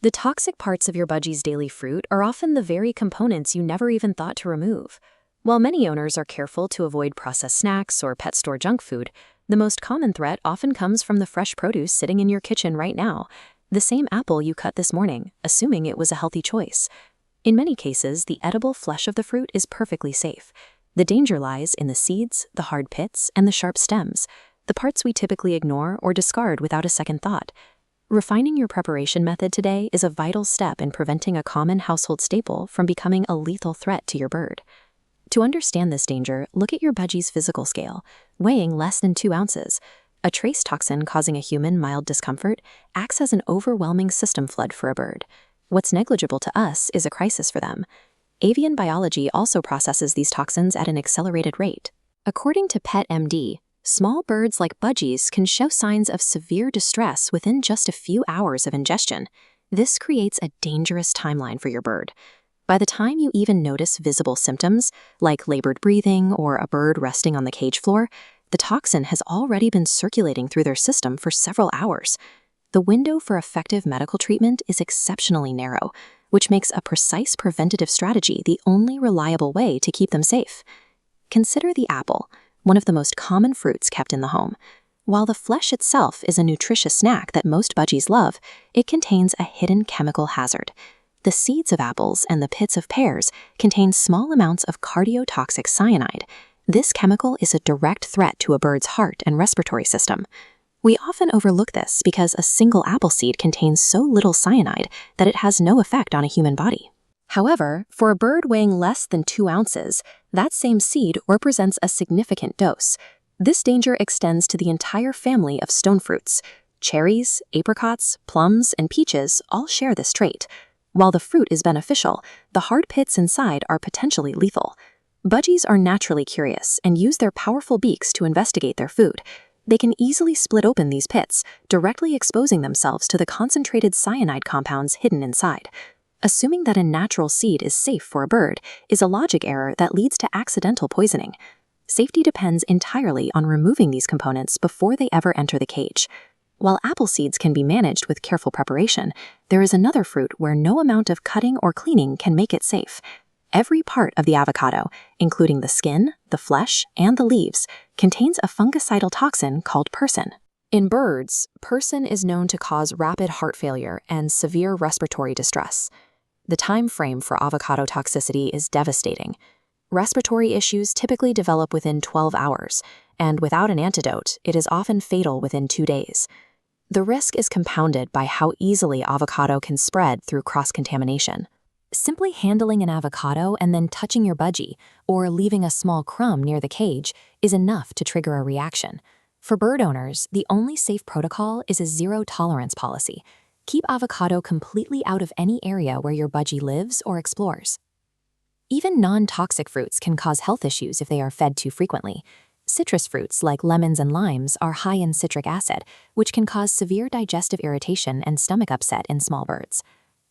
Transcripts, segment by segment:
The toxic parts of your Budgie's daily fruit are often the very components you never even thought to remove. While many owners are careful to avoid processed snacks or pet store junk food, the most common threat often comes from the fresh produce sitting in your kitchen right now, the same apple you cut this morning, assuming it was a healthy choice. In many cases, the edible flesh of the fruit is perfectly safe. The danger lies in the seeds, the hard pits, and the sharp stems, the parts we typically ignore or discard without a second thought. Refining your preparation method today is a vital step in preventing a common household staple from becoming a lethal threat to your bird. To understand this danger, look at your Budgie's physical scale, weighing less than 2 ounces. A trace toxin causing a human mild discomfort acts as an overwhelming system flood for a bird. What's negligible to us is a crisis for them. Avian biology also processes these toxins at an accelerated rate. According to Pet MD, small birds like budgies can show signs of severe distress within just a few hours of ingestion. This creates a dangerous timeline for your bird. By the time you even notice visible symptoms, like labored breathing or a bird resting on the cage floor, the toxin has already been circulating through their system for several hours. The window for effective medical treatment is exceptionally narrow, which makes a precise preventative strategy the only reliable way to keep them safe. Consider the apple, one of the most common fruits kept in the home. While the flesh itself is a nutritious snack that most budgies love, it contains a hidden chemical hazard. The seeds of apples and the pits of pears contain small amounts of cardiotoxic cyanide. This chemical is a direct threat to a bird's heart and respiratory system. We often overlook this because a single apple seed contains so little cyanide that it has no effect on a human body. However, for a bird weighing less than 2 ounces, that same seed represents a significant dose. This danger extends to the entire family of stone fruits. Cherries, apricots, plums, and peaches all share this trait. While the fruit is beneficial, the hard pits inside are potentially lethal. Budgies are naturally curious and use their powerful beaks to investigate their food. They can easily split open these pits, directly exposing themselves to the concentrated cyanide compounds hidden inside. Assuming that a natural seed is safe for a bird is a logic error that leads to accidental poisoning. Safety depends entirely on removing these components before they ever enter the cage. While apple seeds can be managed with careful preparation, there is another fruit where no amount of cutting or cleaning can make it safe. Every part of the avocado, including the skin, the flesh, and the leaves, contains a fungicidal toxin called persin. In birds, persin is known to cause rapid heart failure and severe respiratory distress. The time frame for avocado toxicity is devastating. Respiratory issues typically develop within 12 hours, and without an antidote, it is often fatal within 2 days. The risk is compounded by how easily avocado can spread through cross-contamination. Simply handling an avocado and then touching your budgie, or leaving a small crumb near the cage, is enough to trigger a reaction. For bird owners, the only safe protocol is a zero-tolerance policy. Keep avocado completely out of any area where your budgie lives or explores. Even non-toxic fruits can cause health issues if they are fed too frequently. Citrus fruits like lemons and limes are high in citric acid, which can cause severe digestive irritation and stomach upset in small birds.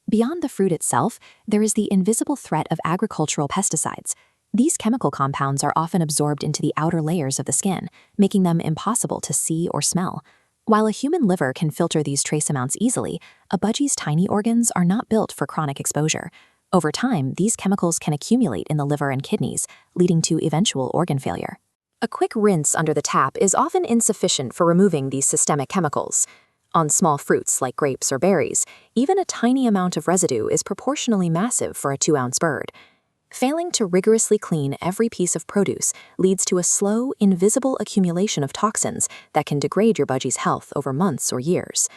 Beyond the fruit itself, there is the invisible threat of agricultural pesticides. These chemical compounds are often absorbed into the outer layers of the skin, making them impossible to see or smell. While a human liver can filter these trace amounts easily, a budgie's tiny organs are not built for chronic exposure. Over time, these chemicals can accumulate in the liver and kidneys, leading to eventual organ failure. A quick rinse under the tap is often insufficient for removing these systemic chemicals. On small fruits like grapes or berries, even a tiny amount of residue is proportionally massive for a 2-ounce bird. Failing to rigorously clean every piece of produce leads to a slow, invisible accumulation of toxins that can degrade your budgie's health over months or years.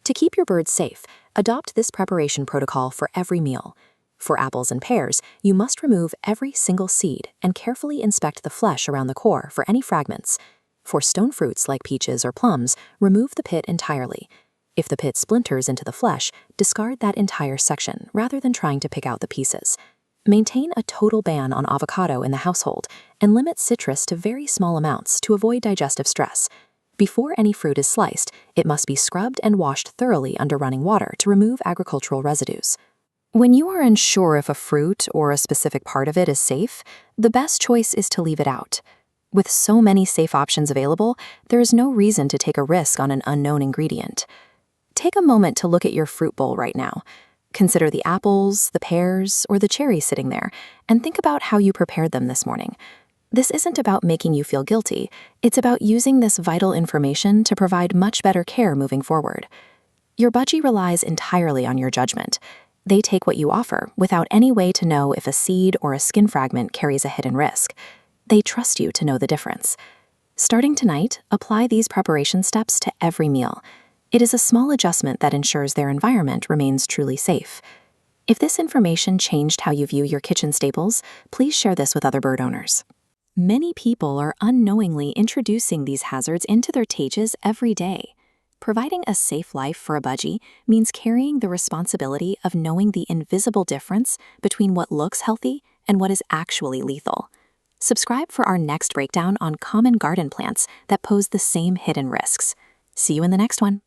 To keep your birds safe, adopt this preparation protocol for every meal. For apples and pears, you must remove every single seed and carefully inspect the flesh around the core for any fragments. For stone fruits like peaches or plums, remove the pit entirely. If the pit splinters into the flesh, discard that entire section rather than trying to pick out the pieces. Maintain a total ban on avocado in the household and limit citrus to very small amounts to avoid digestive stress. Before any fruit is sliced, it must be scrubbed and washed thoroughly under running water to remove agricultural residues. When you are unsure if a fruit or a specific part of it is safe, the best choice is to leave it out. With so many safe options available, there is no reason to take a risk on an unknown ingredient. Take a moment to look at your fruit bowl right now. Consider the apples, the pears, or the cherries sitting there, and think about how you prepared them this morning. This isn't about making you feel guilty. It's about using this vital information to provide much better care moving forward. Your budgie relies entirely on your judgment. They take what you offer without any way to know if a seed or a skin fragment carries a hidden risk. They trust you to know the difference. Starting tonight, apply these preparation steps to every meal. It is a small adjustment that ensures their environment remains truly safe. If this information changed how you view your kitchen staples, please share this with other bird owners. Many people are unknowingly introducing these hazards into their cages every day. Providing a safe life for a budgie means carrying the responsibility of knowing the invisible difference between what looks healthy and what is actually lethal. Subscribe for our next breakdown on common garden plants that pose the same hidden risks. See you in the next one.